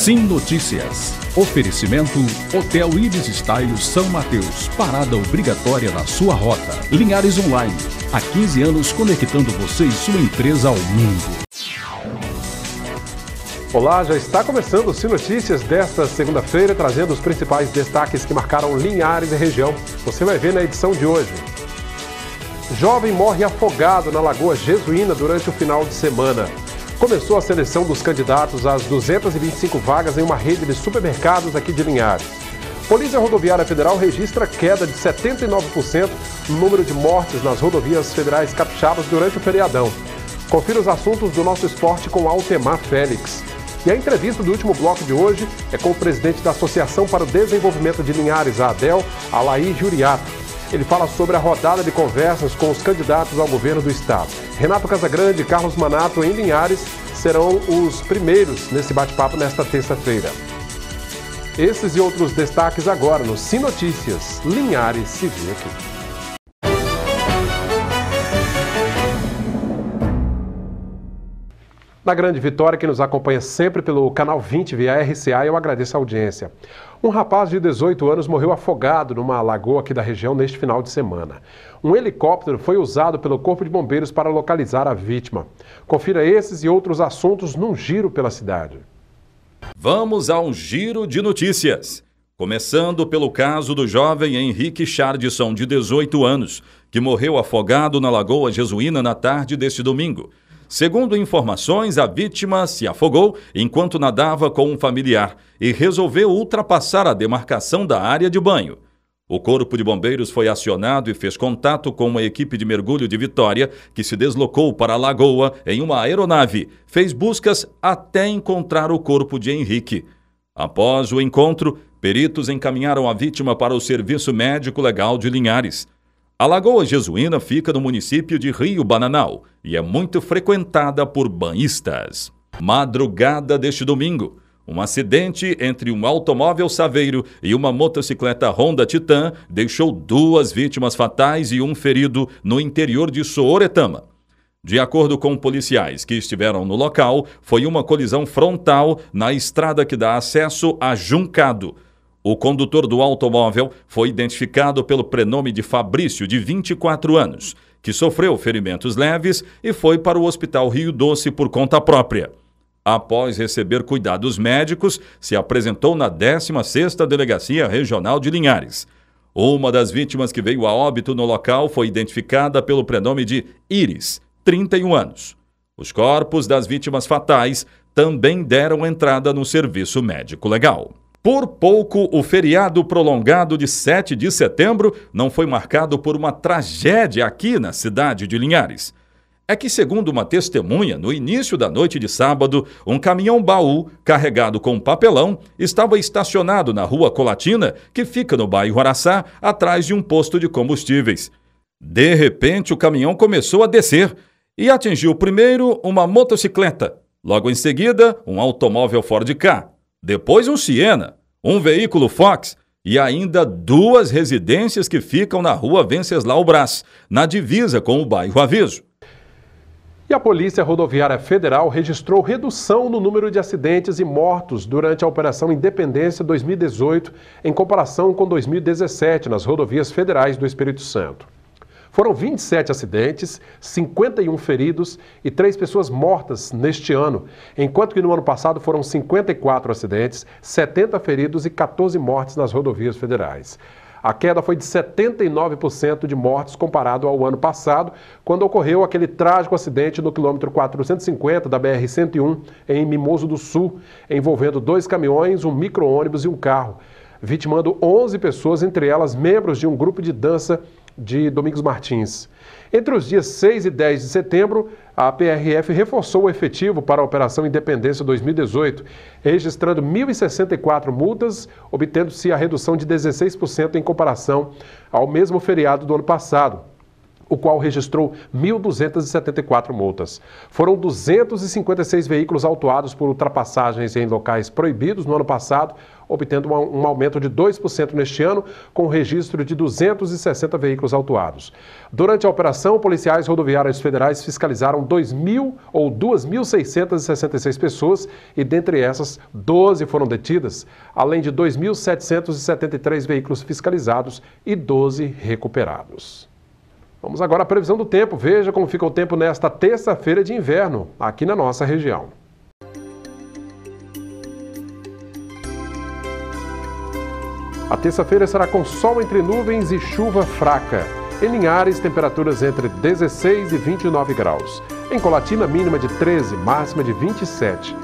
Sim Notícias. Oferecimento Hotel Ibis Style São Mateus. Parada obrigatória na sua rota. Linhares Online. Há 15 anos conectando você e sua empresa ao mundo. Olá, já está começando o Sim Notícias desta segunda-feira, trazendo os principais destaques que marcaram Linhares e região. Você vai ver na edição de hoje. Jovem morre afogado na Lagoa Jesuína durante o final de semana. Começou a seleção dos candidatos às 225 vagas em uma rede de supermercados aqui de Linhares. Polícia Rodoviária Federal registra queda de 79% no número de mortes nas rodovias federais capixabas durante o feriadão. Confira os assuntos do nosso esporte com Altemar Félix. E a entrevista do último bloco de hoje é com o presidente da Associação para o Desenvolvimento de Linhares, a ADEL, Alaí Juriato. Ele fala sobre a rodada de conversas com os candidatos ao governo do estado. Renato Casagrande e Carlos Manato, em Linhares, serão os primeiros nesse bate-papo nesta terça-feira. Esses e outros destaques agora no Sim Notícias. Linhares se vê aqui. Na Grande Vitória, que nos acompanha sempre pelo canal 20 via RCA, eu agradeço a audiência. Um rapaz de 18 anos morreu afogado numa lagoa aqui da região neste final de semana. Um helicóptero foi usado pelo Corpo de Bombeiros para localizar a vítima. Confira esses e outros assuntos num giro pela cidade. Vamos a um giro de notícias. Começando pelo caso do jovem Henrique Chardson, de 18 anos, que morreu afogado na Lagoa Jesuína na tarde deste domingo. Segundo informações, a vítima se afogou enquanto nadava com um familiar e resolveu ultrapassar a demarcação da área de banho. O Corpo de Bombeiros foi acionado e fez contato com uma equipe de mergulho de Vitória, que se deslocou para a lagoa em uma aeronave, fez buscas até encontrar o corpo de Henrique. Após o encontro, peritos encaminharam a vítima para o Serviço Médico Legal de Linhares. A Lagoa Jesuína fica no município de Rio Bananal e é muito frequentada por banhistas. Madrugada deste domingo, um acidente entre um automóvel Saveiro e uma motocicleta Honda Titan deixou 2 vítimas fatais e um ferido no interior de Sooretama. De acordo com policiais que estiveram no local, foi uma colisão frontal na estrada que dá acesso a Juncado. O condutor do automóvel foi identificado pelo prenome de Fabrício, de 24 anos, que sofreu ferimentos leves e foi para o Hospital Rio Doce por conta própria. Após receber cuidados médicos, se apresentou na 16ª Delegacia Regional de Linhares. Uma das vítimas que veio a óbito no local foi identificada pelo prenome de Iris, 31 anos. Os corpos das vítimas fatais também deram entrada no serviço médico legal. Por pouco, o feriado prolongado de 7 de setembro não foi marcado por uma tragédia aqui na cidade de Linhares. É que, segundo uma testemunha, no início da noite de sábado, um caminhão-baú carregado com papelão estava estacionado na Rua Colatina, que fica no bairro Araçá, atrás de um posto de combustíveis. De repente, o caminhão começou a descer e atingiu primeiro uma motocicleta, logo em seguida um automóvel Ford Ka. Depois um Siena, um veículo Fox e ainda 2 residências que ficam na Rua Venceslau Braz, na divisa com o bairro Aviso. E a Polícia Rodoviária Federal registrou redução no número de acidentes e mortos durante a Operação Independência 2018 em comparação com 2017 nas rodovias federais do Espírito Santo. Foram 27 acidentes, 51 feridos e 3 pessoas mortas neste ano, enquanto que no ano passado foram 54 acidentes, 70 feridos e 14 mortes nas rodovias federais. A queda foi de 79% de mortes comparado ao ano passado, quando ocorreu aquele trágico acidente no quilômetro 450 da BR-101 em Mimoso do Sul, envolvendo 2 caminhões, um micro-ônibus e um carro, vitimando 11 pessoas, entre elas membros de um grupo de dança de Domingos Martins. Entre os dias 6 e 10 de setembro, a PRF reforçou o efetivo para a Operação Independência 2018, registrando 1.064 multas, obtendo-se a redução de 16% em comparação ao mesmo feriado do ano passado. o qual registrou 1.274 multas. Foram 256 veículos autuados por ultrapassagens em locais proibidos no ano passado, obtendo um aumento de 2% neste ano, com o registro de 260 veículos autuados. Durante a operação, policiais rodoviários federais fiscalizaram 2.666 pessoas e, dentre essas, 12 foram detidas, além de 2.773 veículos fiscalizados e 12 recuperados. Vamos agora à previsão do tempo. Veja como fica o tempo nesta terça-feira de inverno, aqui na nossa região. A terça-feira será com sol entre nuvens e chuva fraca. Em Linhares, temperaturas entre 16 e 29 graus. Em Colatina, mínima de 13, máxima de 27.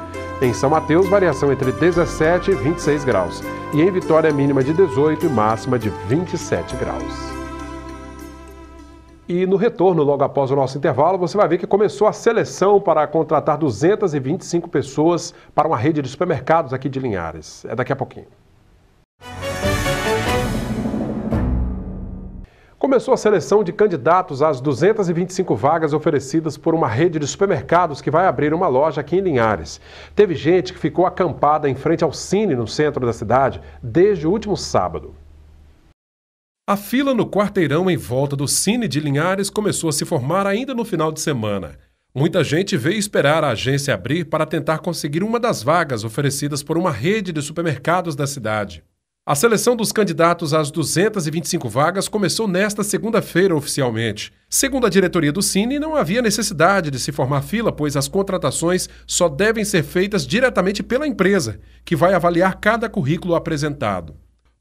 Em São Mateus, variação entre 17 e 26 graus. E em Vitória, mínima de 18 e máxima de 27 graus. E no retorno, logo após o nosso intervalo, você vai ver que começou a seleção para contratar 225 pessoas para uma rede de supermercados aqui de Linhares. É daqui a pouquinho. Começou a seleção de candidatos às 225 vagas oferecidas por uma rede de supermercados que vai abrir uma loja aqui em Linhares. Teve gente que ficou acampada em frente ao Cine, no centro da cidade, desde o último sábado. A fila no quarteirão em volta do Cine de Linhares começou a se formar ainda no final de semana. Muita gente veio esperar a agência abrir para tentar conseguir uma das vagas oferecidas por uma rede de supermercados da cidade. A seleção dos candidatos às 225 vagas começou nesta segunda-feira oficialmente. Segundo a diretoria do Cine, não havia necessidade de se formar fila, pois as contratações só devem ser feitas diretamente pela empresa, que vai avaliar cada currículo apresentado.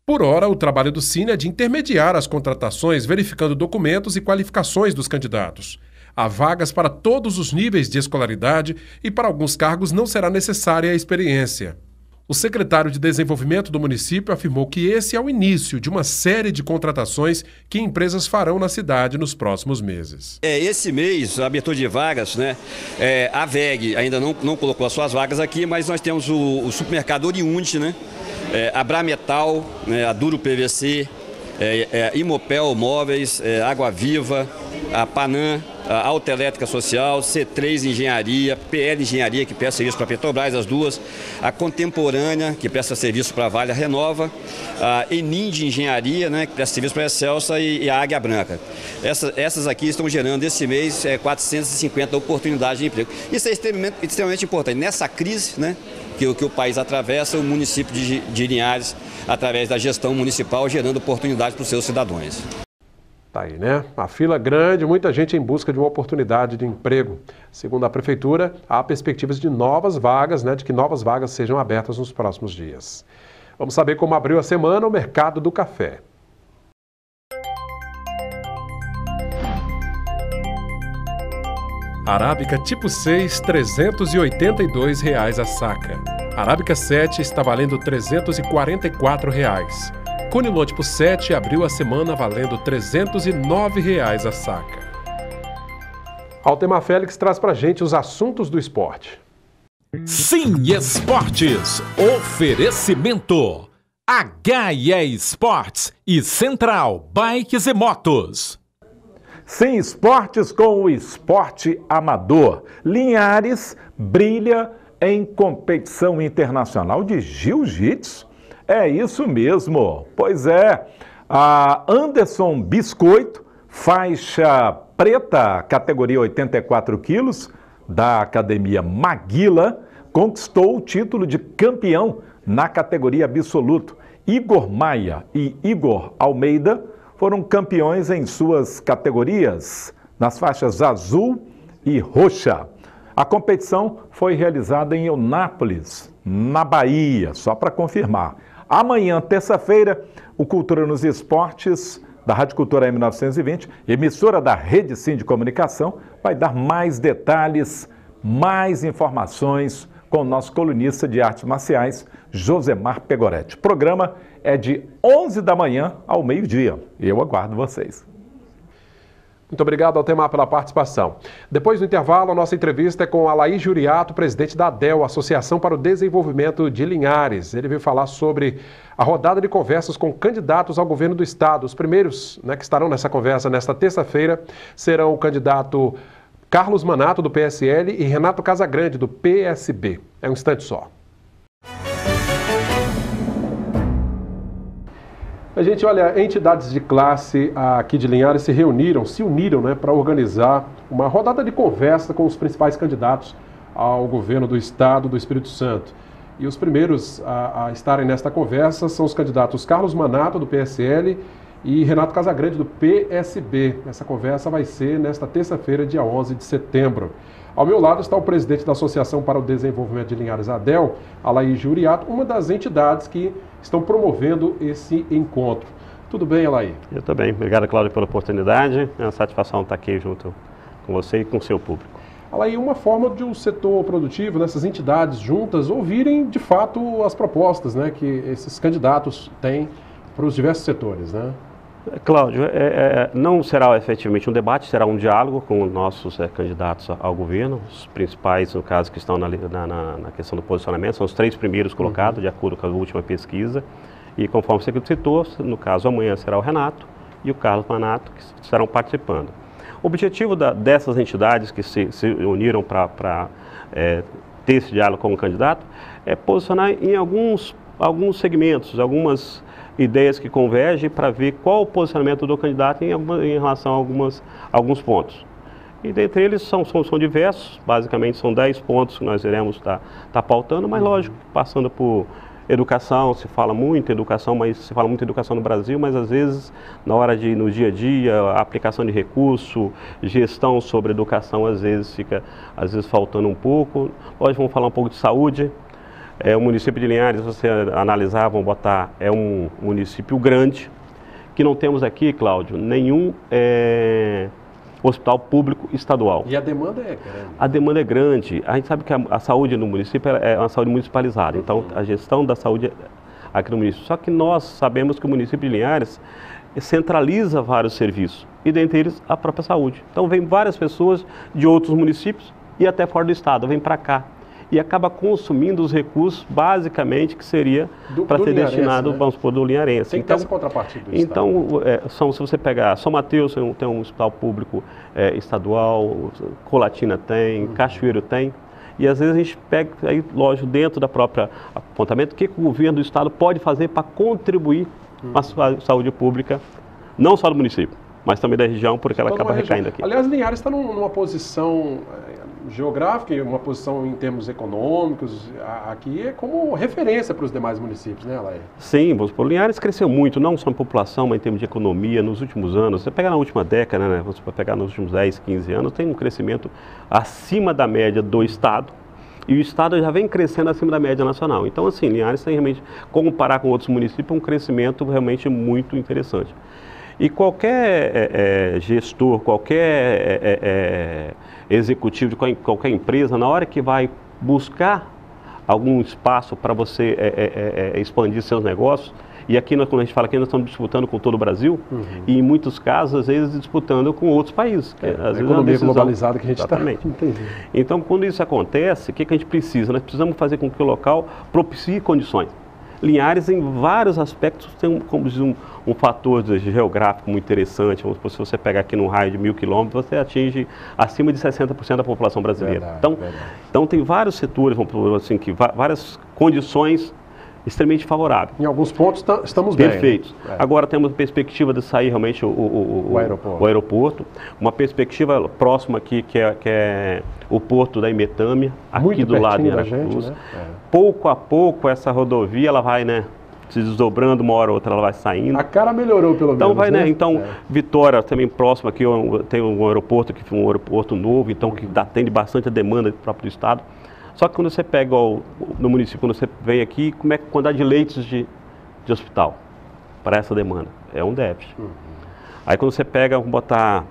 Por ora, o trabalho do Cine é de intermediar as contratações, verificando documentos e qualificações dos candidatos. Há vagas para todos os níveis de escolaridade e para alguns cargos não será necessária a experiência. O secretário de Desenvolvimento do município afirmou que esse é o início de uma série de contratações que empresas farão na cidade nos próximos meses. Esse mês, a abertura de vagas, né? A VEG ainda não colocou as suas vagas aqui, mas nós temos o supermercado Oriundi, né? A Brametal, né? A Duro PVC, Imopel Móveis, Água Viva, a Panam, a Autoelétrica Social, C3 Engenharia, PL Engenharia, que presta serviço para a Petrobras, as duas, a Contemporânea, que presta serviço para a Vale Renova, a Enind Engenharia, né, que presta serviço para a Excelsa e a Águia Branca. Essas aqui estão gerando esse mês 450 oportunidades de emprego. Isso é extremamente importante. Nessa crise, né, que o país atravessa, o município de Linhares, através da gestão municipal, gerando oportunidades para os seus cidadãos. Tá aí, né? A fila grande, muita gente em busca de uma oportunidade de emprego. Segundo a prefeitura, há perspectivas de novas vagas, né? De que novas vagas sejam abertas nos próximos dias. Vamos saber como abriu a semana o mercado do café. Arábica tipo 6, R$ 382 a saca. Arábica 7 está valendo R$ 344. Conilon tipo 7 abriu a semana valendo R$ 309 a saca. Altemar Félix traz pra gente os assuntos do esporte. Sim Esportes, oferecimento HE Esportes e Central Bikes e Motos. Sim Esportes com o esporte amador. Linhares brilha em competição internacional de jiu-jitsu. É isso mesmo, pois é, a Anderson Biscoito, faixa preta, categoria 84 quilos, da Academia Maguila, conquistou o título de campeão na categoria absoluto. Igor Maia e Igor Almeida foram campeões em suas categorias, nas faixas azul e roxa. A competição foi realizada em Eunápolis, na Bahia, só para confirmar. Amanhã, terça-feira, o Cultura nos Esportes, da Rádio Cultura M920, emissora da Rede Sim de Comunicação, vai dar mais detalhes, mais informações com o nosso colunista de artes marciais, Josemar Pegoretti. O programa é de 11 da manhã ao meio-dia. Eu aguardo vocês. Muito obrigado, Altemar, pela participação. Depois do intervalo, a nossa entrevista é com Alaí Juriato, presidente da ADEL, Associação para o Desenvolvimento de Linhares. Ele veio falar sobre a rodada de conversas com candidatos ao governo do estado. Os primeiros, que estarão nessa conversa nesta terça-feira serão o candidato Carlos Manato, do PSL, e Renato Casagrande, do PSB. É um instante só. A gente, olha, entidades de classe aqui de Linhares se uniram para organizar uma rodada de conversa com os principais candidatos ao governo do estado do Espírito Santo. E os primeiros a estarem nesta conversa são os candidatos Carlos Manato, do PSL, e Renato Casagrande, do PSB. Essa conversa vai ser nesta terça-feira, dia 11 de setembro. Ao meu lado está o presidente da Associação para o Desenvolvimento de Linhares, ADEL, Alaí Juriato, uma das entidades que estão promovendo esse encontro. Tudo bem, Alaí? Eu também. Obrigado, Cláudio, pela oportunidade. É uma satisfação estar aqui junto com você e com o seu público. Alaí, uma forma de o setor produtivo, dessas entidades juntas, ouvirem de fato as propostas, que esses candidatos têm para os diversos setores, Cláudio, não será efetivamente um debate, será um diálogo com os nossos candidatos ao governo. Os principais, no caso, que estão na questão do posicionamento, são os 3 primeiros colocados, de acordo com a última pesquisa. E conforme você citou, no caso, amanhã será o Renato e o Carlos Manato, que estarão participando. O objetivo dessas entidades que se uniram para ter esse diálogo com o candidato é posicionar em alguns segmentos, algumas ideias que convergem para ver qual o posicionamento do candidato em relação a alguns pontos. E dentre eles são diversos, basicamente são 10 pontos que nós iremos estar pautando, mas lógico, passando por educação, se fala muito em educação, mas se fala muito em educação no Brasil, mas às vezes no dia a dia, a aplicação de recurso, gestão sobre educação, às vezes fica faltando um pouco. Hoje vamos falar um pouco de saúde. O município de Linhares, se você analisar, vamos botar, é um município grande, que não temos aqui, Cláudio, nenhum hospital público estadual. E a demanda é grande? A demanda é grande. A gente sabe que a saúde no município é uma saúde municipalizada, então a gestão da saúde aqui no município. Só que nós sabemos que o município de Linhares centraliza vários serviços, e dentre eles a própria saúde. Então vem várias pessoas de outros municípios e até fora do estado, vem para cá. E acaba consumindo os recursos, basicamente, que seria para ser destinado, vamos supor, do linharense. Tem que ter essa contrapartida do Estado. Então, se você pegar São Mateus, tem um hospital público estadual, Colatina tem, Cachoeiro tem, e às vezes a gente pega, aí, lógico, dentro da própria apontamento, o que o governo do Estado pode fazer para contribuir com a saúde pública, não só do município, mas também da região, porque ela acaba recaindo aqui. Aliás, Linhares está numa posição geográfica e uma posição em termos econômicos, aqui é como referência para os demais municípios, Alaí? Sim, vamos supor, Linhares cresceu muito, não só em população, mas em termos de economia nos últimos anos. Você pegar na última década, vamos pegar nos últimos 10, 15 anos, tem um crescimento acima da média do Estado, e o Estado já vem crescendo acima da média nacional. Então, assim, Linhares tem realmente, comparar com outros municípios, um crescimento realmente muito interessante. E qualquer gestor, qualquer executivo de qualquer empresa, na hora que vai buscar algum espaço para você expandir seus negócios, e aqui, quando a gente fala que nós estamos disputando com todo o Brasil, e em muitos casos, às vezes, disputando com outros países. A economia globalizada que a gente está. Então, quando isso acontece, o que a gente precisa? Nós precisamos fazer com que o local propicie condições. Linhares, em vários aspectos, tem um fator geográfico muito interessante. Se você pegar aqui num raio de 1.000 quilômetros, você atinge acima de 60% da população brasileira. Então tem vários setores, vamos dizer assim, várias condições extremamente favoráveis. Em alguns pontos estamos bem. Perfeitos. Agora temos a perspectiva de sair realmente o aeroporto. Uma perspectiva próxima aqui, que é o porto da Imetâmia, aqui muito do lado de Aracruz. Pouco a pouco essa rodovia ela vai, se desdobrando, uma hora ou outra ela vai saindo. A cara melhorou pelo menos. Então, Vitória, também próximo aqui, tem um aeroporto, que foi um aeroporto novo, então que atende bastante a demanda própria do Estado. Só que quando você pega no município, quando você vem aqui, como é a quantidade de leitos de hospital para essa demanda? É um déficit. Aí quando você pega, vamos botar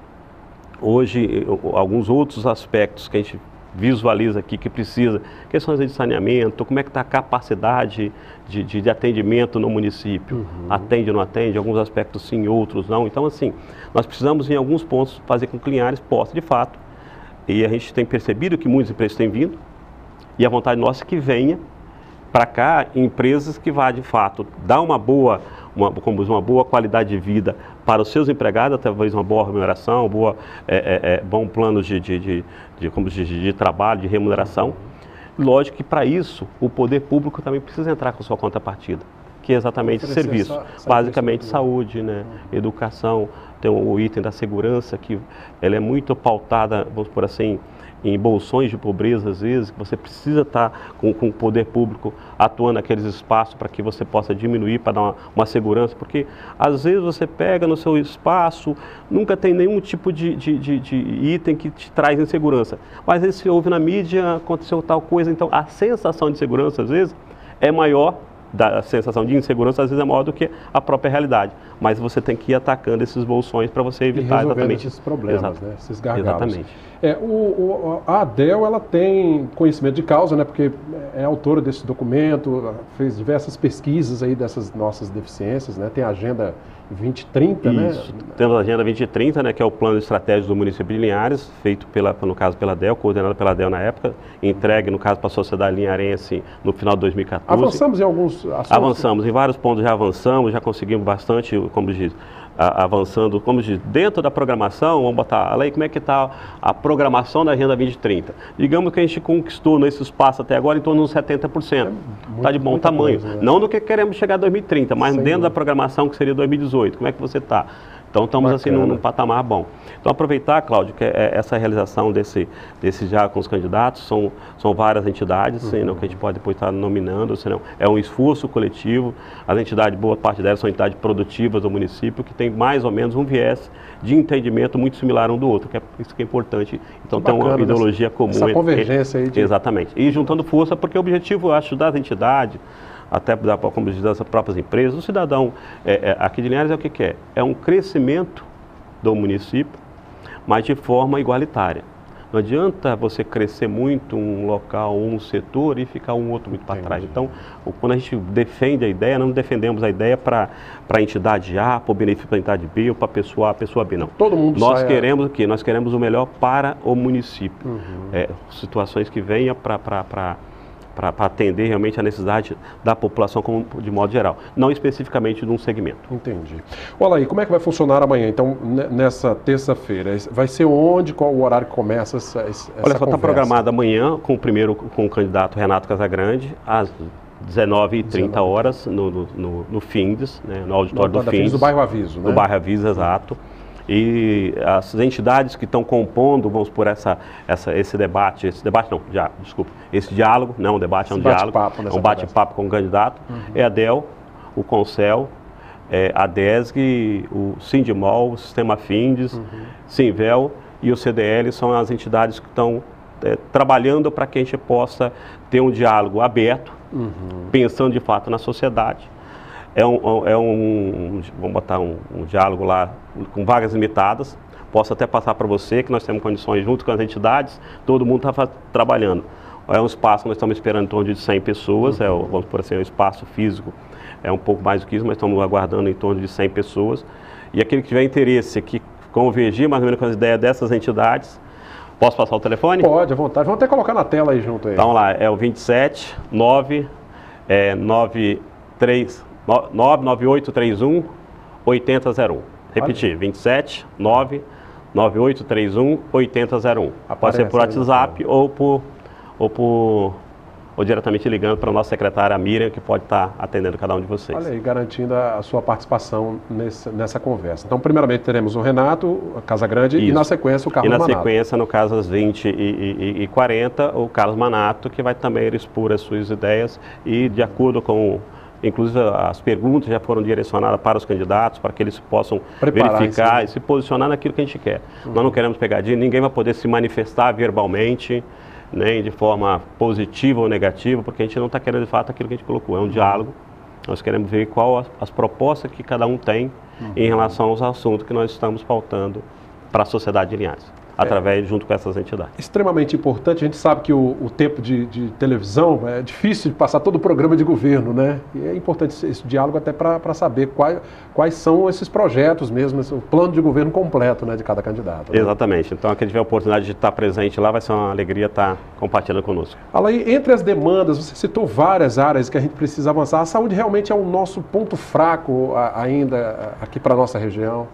hoje alguns outros aspectos que a gente visualiza aqui que precisa, questões de saneamento, como é que está a capacidade de atendimento no município, atende ou não atende, alguns aspectos sim, outros não. Então, assim, nós precisamos em alguns pontos fazer com que Linhares possa, de fato, e a gente tem percebido que muitas empresas têm vindo, e a vontade nossa é que venha para cá empresas que vá, de fato, dar uma boa qualidade de vida para os seus empregados, talvez uma boa remuneração, bom plano de trabalho, de remuneração. Lógico que para isso o poder público também precisa entrar com sua contrapartida, que é exatamente serviço, basicamente saúde, né, educação, tem o item da segurança, que ela é muito pautada, vamos por assim, em bolsões de pobreza, às vezes, que você precisa estar com o poder público atuando naqueles espaços para que você possa diminuir, para dar uma segurança, porque às vezes você pega no seu espaço, nunca tem nenhum tipo de item que te traz insegurança, mas às vezes se ouve na mídia, aconteceu tal coisa, então a sensação de segurança, às vezes, é maior, a sensação de insegurança às vezes é maior do que a própria realidade, mas você tem que ir atacando esses bolsões para você evitar exatamente esses problemas, né? Esses gargalos. Exatamente. A ADEL, ela tem conhecimento de causa, né? Porque é autora desse documento, fez diversas pesquisas aí dessas nossas deficiências, né? Tem a Agenda 2030, Isso. né? Temos a Agenda 2030, né, que é o plano estratégico do município de Linhares, feito no caso pela ADEL, coordenado pela ADEL na época, entregue, no caso, para a sociedade linharense no final de 2014. Avançamos em alguns assuntos? Avançamos, em vários pontos já avançamos, já conseguimos bastante, como diz, avançando, como diz, dentro da programação, vamos botar a lei, como é que está a programação da Agenda 2030. Digamos que a gente conquistou nesse espaço até agora em torno de uns 70%. Está de bom tamanho. Coisa, né? Não no que queremos chegar a 2030, mas dentro da programação que seria 2018. Como é que você está? Então estamos assim num patamar bom. Então aproveitar, Cláudio, que essa realização desse já com os candidatos, são várias entidades, senão que a gente pode depois estar nominando, senão é um esforço coletivo. As entidades, boa parte delas são entidades produtivas do município, que tem mais ou menos um viés de entendimento muito similar um do outro, que é isso que é importante. Então tem uma ideologia comum. Essa convergência aí. Exatamente. E juntando força, porque o objetivo, eu acho, das entidades, até como diz, das próprias empresas, o cidadão aqui de Linhares é o que quer? É um crescimento do município, mas de forma igualitária. Não adianta você crescer muito um local, um setor e ficar um outro muito para trás. Então, quando a gente defende a ideia, não defendemos a ideia para a entidade A, para o benefício da entidade B ou para a pessoa B, não. Todo mundo Nós queremos o quê? Nós queremos o melhor para o município. Situações que venham para atender realmente a necessidade da população de modo geral, não especificamente de um segmento. Entendi. Olha aí, como é que vai funcionar amanhã, então, nessa terça-feira? Vai ser onde, qual o horário que começa essa Olha só, está programado amanhã com o candidato Renato Casagrande, às 19h30 horas, no FINDES, né, no auditório do FINDES. Do bairro Aviso, né? Do bairro Aviso, exato. E as entidades que estão compondo, vamos por esse diálogo, não um debate, é um diálogo, é um bate-papo com o candidato, é a ADEL, o CONCEL, a DESG, o Sindimol, o Sistema FINDES, Sinvel e o CDL são as entidades que estão trabalhando para que a gente possa ter um diálogo aberto, pensando de fato na sociedade. Vamos botar um diálogo lá com vagas limitadas. Posso até passar para você que nós temos condições junto com as entidades, todo mundo está trabalhando. É um espaço que nós estamos esperando em torno de 100 pessoas, vamos por assim, o espaço físico é um pouco mais do que isso, mas estamos aguardando em torno de 100 pessoas. E aquele que tiver interesse que convergir mais ou menos com as ideias dessas entidades, posso passar o telefone? Pode, à vontade. Vamos até colocar na tela aí junto aí. Então lá, é o 27 993 99831 8001. Repetir, 27 99831 8001. Pode ser por WhatsApp ou diretamente ligando para a nossa secretária Miriam, que pode estar atendendo cada um de vocês. Olha aí, garantindo a sua participação nessa conversa. Então, primeiramente teremos o Renato Casagrande e na sequência o Carlos Manato. E na sequência, no caso às 20h40, o Carlos Manato, que vai também expor as suas ideias e de acordo com... Inclusive, as perguntas já foram direcionadas para os candidatos, para que eles possam verificar e se posicionar naquilo que a gente quer. Nós não queremos pegadinha, ninguém vai poder se manifestar verbalmente, nem de forma positiva ou negativa, porque a gente não está querendo de fato aquilo que a gente colocou. É um diálogo. Nós queremos ver quais as propostas que cada um tem em relação aos assuntos que nós estamos pautando para a sociedade de Linhares. através, junto com essas entidades. Extremamente importante, a gente sabe que o tempo de televisão é difícil de passar todo o programa de governo, né? E é importante esse diálogo até para saber quais são esses projetos mesmo, o plano de governo completo, né, de cada candidato. Né? Exatamente, então quem tiver a oportunidade de estar presente lá vai ser uma alegria estar compartilhando conosco. Alaí, entre as demandas, você citou várias áreas que a gente precisa avançar, a saúde realmente é o nosso ponto fraco ainda aqui para a nossa região?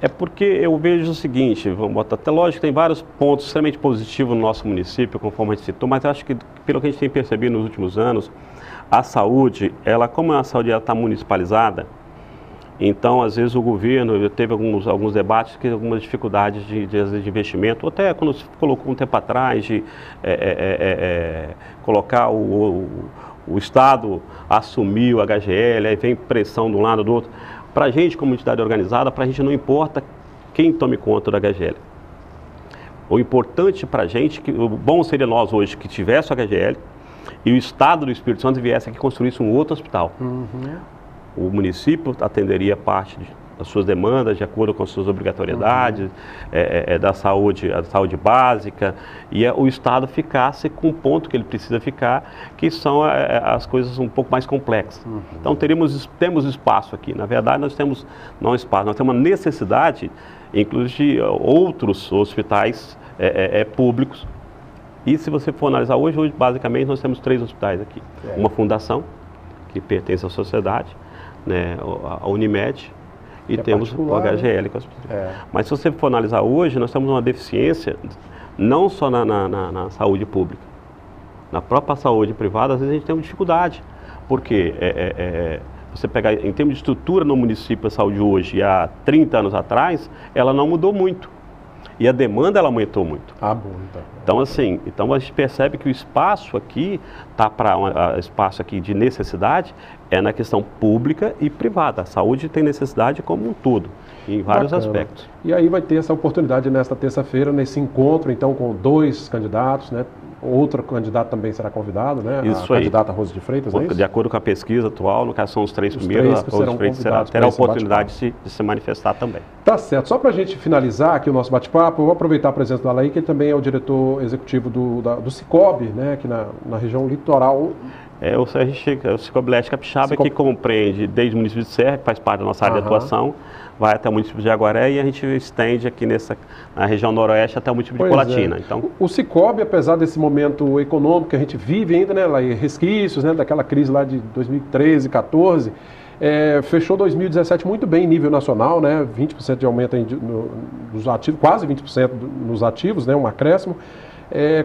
É porque eu vejo o seguinte, vamos botar até lógico, tem vários pontos extremamente positivos no nosso município, conforme a gente citou, mas acho que pelo que a gente tem percebido nos últimos anos, a saúde, como a saúde está municipalizada, então às vezes o governo teve alguns debates, algumas dificuldades de investimento, ou até quando se colocou um tempo atrás de colocar o Estado assumir o HGL, aí vem pressão de um lado do outro. Para a gente, como entidade organizada, para a gente não importa quem tome conta do HGL. O importante para a gente, o bom seria nós hoje que tivesse o HGL e o Estado do Espírito Santo viesse aqui e construísse um outro hospital. O município atenderia parte das suas demandas de acordo com as suas obrigatoriedades, da saúde, a saúde básica, e o Estado ficasse com o ponto que ele precisa ficar, que são as coisas um pouco mais complexas. Então temos espaço aqui. Na verdade, nós temos não espaço, nós temos uma necessidade, inclusive de outros hospitais públicos. E se você for analisar hoje basicamente nós temos 3 hospitais aqui. Uma fundação, que pertence à sociedade, né, a Unimed, e temos o HGL. Né? Mas se você for analisar hoje, nós temos uma deficiência não só na saúde pública. Na própria saúde privada, às vezes a gente tem uma dificuldade. Porque você pegar em termos de estrutura no município a saúde hoje, há 30 anos atrás, ela não mudou muito. E a demanda ela aumentou muito. Bom, então assim, a gente percebe que o espaço aqui, espaço aqui de necessidade, é na questão pública e privada. A saúde tem necessidade como um todo, em vários aspectos. E aí vai ter essa oportunidade nesta terça-feira, nesse encontro, então, com 2 candidatos, né? Outro candidato também será convidado, né? Isso a candidata Rose de Freitas, é isso? De acordo com a pesquisa atual, no caso são os 3 primeiros, a Rose de Freitas terá a oportunidade de se manifestar também. Tá certo. Só para a gente finalizar aqui o nosso bate-papo, eu vou aproveitar a presença do Alaí, que ele também é o diretor executivo do Cicobi, né? Aqui na região litoral. O Cicobi Leste Capixaba, que compreende desde o município de Serra, que faz parte da nossa área de atuação, vai até o município de Jaguaré e a gente estende aqui na região noroeste até o município de Colatina. Então, o Cicobi, apesar desse momento econômico que a gente vive ainda, né, lá, resquícios, né, daquela crise lá de 2013, 2014, fechou 2017 muito bem em nível nacional, né, 20% de aumento nos ativos, quase 20% nos ativos, né, um acréscimo.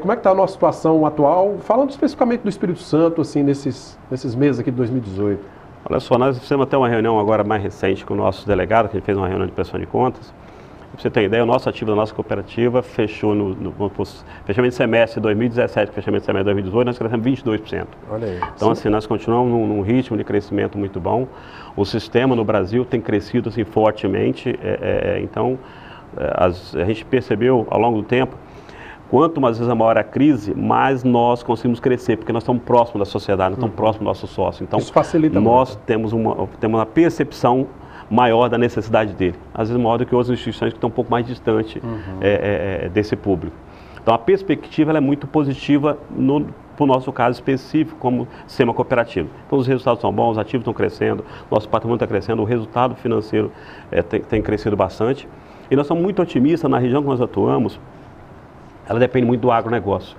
Como é que está a nossa situação atual, falando especificamente do Espírito Santo, assim, nesses meses aqui de 2018? Olha só, nós fizemos até uma reunião agora mais recente com o nosso delegado, que a gente fez uma reunião de prestação de contas. Para você ter ideia, o nosso ativo da nossa cooperativa fechou no fechamento de semestre de 2017, fechamento de semestre de 2018, nós crescemos 22%. Olha aí. Então, assim, nós continuamos num ritmo de crescimento muito bom. O sistema no Brasil tem crescido assim, fortemente. Então, a gente percebeu ao longo do tempo, quanto mais vezes maior a crise, mais nós conseguimos crescer, porque nós estamos próximos da sociedade, nós estamos próximos do nosso sócio. Então, isso facilita nós muito. temos uma percepção maior da necessidade dele, às vezes maior do que outras instituições que estão um pouco mais distantes desse público. Então, a perspectiva ela é muito positiva para o nosso caso específico, como sistema cooperativo. Então, os resultados são bons, os ativos estão crescendo, nosso patrimônio está crescendo, o resultado financeiro tem crescido bastante. E nós somos muito otimistas na região que nós atuamos. Ela depende muito do agronegócio.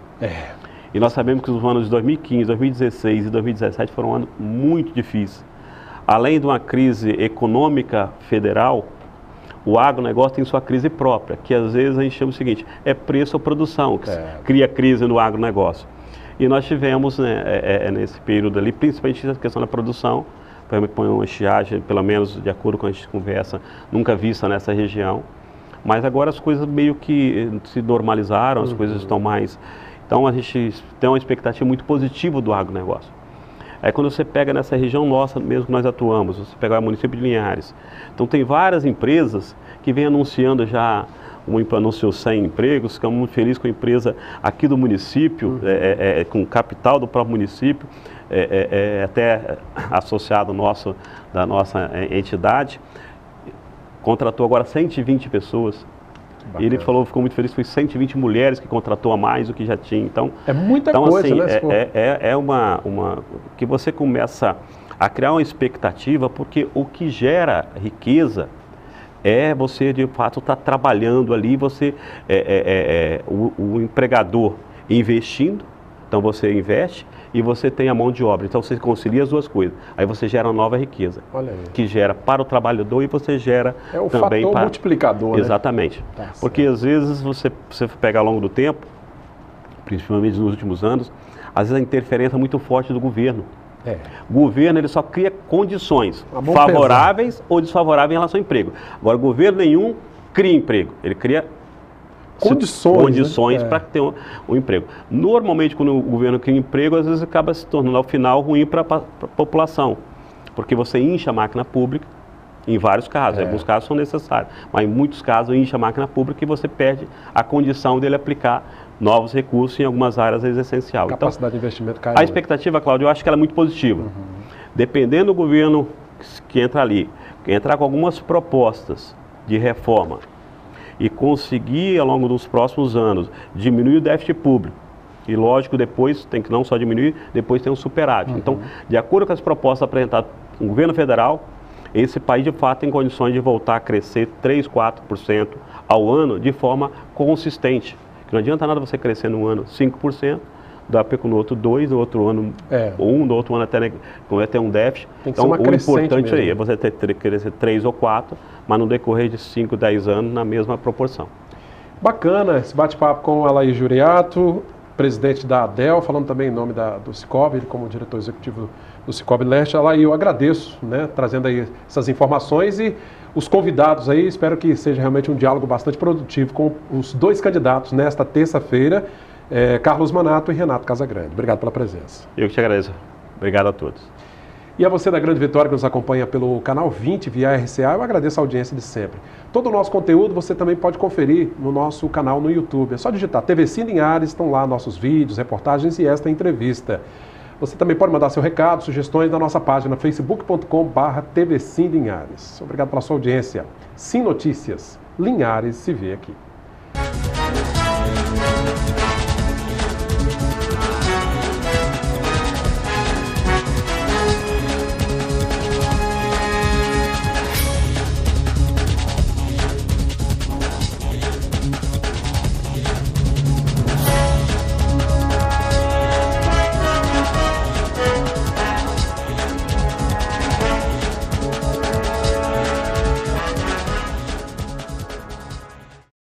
E nós sabemos que os anos de 2015, 2016 e 2017 foram anos muito difíceis. Além de uma crise econômica federal, o agronegócio tem sua crise própria, que às vezes a gente chama o seguinte, preço ou produção, que cria crise no agronegócio. E nós tivemos, nesse período ali, principalmente a questão da produção, foi uma estiagem, pelo menos de acordo com a gente conversa, nunca vista nessa região. Mas agora as coisas meio que se normalizaram, as coisas estão mais... Então a gente tem uma expectativa muito positiva do agronegócio. Aí quando você pega nessa região nossa mesmo que nós atuamos, você pega o município de Linhares. Então tem várias empresas que vêm anunciando já, anunciou 100 empregos, ficamos muito felizes com a empresa aqui do município, com capital do próprio município, até associado nosso, da nossa entidade. Contratou agora 120 pessoas Ele falou, ficou muito feliz, foi 120 mulheres que contratou a mais do que já tinha. Então, é muita coisa, assim, né? É uma que você começa a criar uma expectativa, porque o que gera riqueza é você, de fato, estar trabalhando ali, você, o empregador investindo, então você investe e você tem a mão de obra, então você concilia as duas coisas, aí você gera uma nova riqueza, que gera para o trabalhador e você gera também fator para... multiplicador, Exatamente, né? Porque às vezes você pega ao longo do tempo, principalmente nos últimos anos, às vezes a interferência é muito forte do governo. O governo ele só cria condições favoráveis ou desfavoráveis em relação ao emprego. Agora, o governo nenhum cria emprego, ele cria condições, né? Para ter um emprego. Normalmente, quando o governo cria emprego, às vezes acaba se tornando, ao final, ruim para a população, porque você incha a máquina pública, em vários casos, em alguns casos são necessários, mas em muitos casos incha a máquina pública e você perde a condição dele aplicar novos recursos em algumas áreas é essencial. A capacidade de investimento cai. A expectativa, Cláudio, eu acho que ela é muito positiva. Dependendo do governo que entra ali, que entrar com algumas propostas de reforma e conseguir, ao longo dos próximos anos, diminuir o déficit público, e lógico, depois tem que não só diminuir, depois tem um superávit. Então, de acordo com as propostas apresentadas no governo federal, esse país de fato tem condições de voltar a crescer 3%, 4% ao ano de forma consistente. Não adianta nada você crescer num ano 5%, no outro 2%, no outro ano 1%, no outro ano até ter um déficit. Então, o importante mesmo aí é você crescer 3 ou 4, mas no decorrer de 5, 10 anos na mesma proporção. Bacana esse bate-papo com Alair Juriato, presidente da ADEL, falando também em nome do Cicobi, ele como diretor executivo do Cicobi Leste. Alair, eu agradeço, né, trazendo aí essas informações e os convidados aí, espero que seja realmente um diálogo bastante produtivo com os dois candidatos nesta terça-feira, Carlos Manato e Renato Casagrande. Obrigado pela presença. Eu que te agradeço. Obrigado a todos. E a você da Grande Vitória que nos acompanha pelo canal 20 via RCA, eu agradeço a audiência de sempre. Todo o nosso conteúdo você também pode conferir no nosso canal no YouTube. É só digitar TV Cine Linhares, estão lá nossos vídeos, reportagens e esta entrevista. Você também pode mandar seu recado, sugestões na nossa página facebook.com/TV Cine Linhares. Obrigado pela sua audiência. Sim Notícias, Linhares se vê aqui.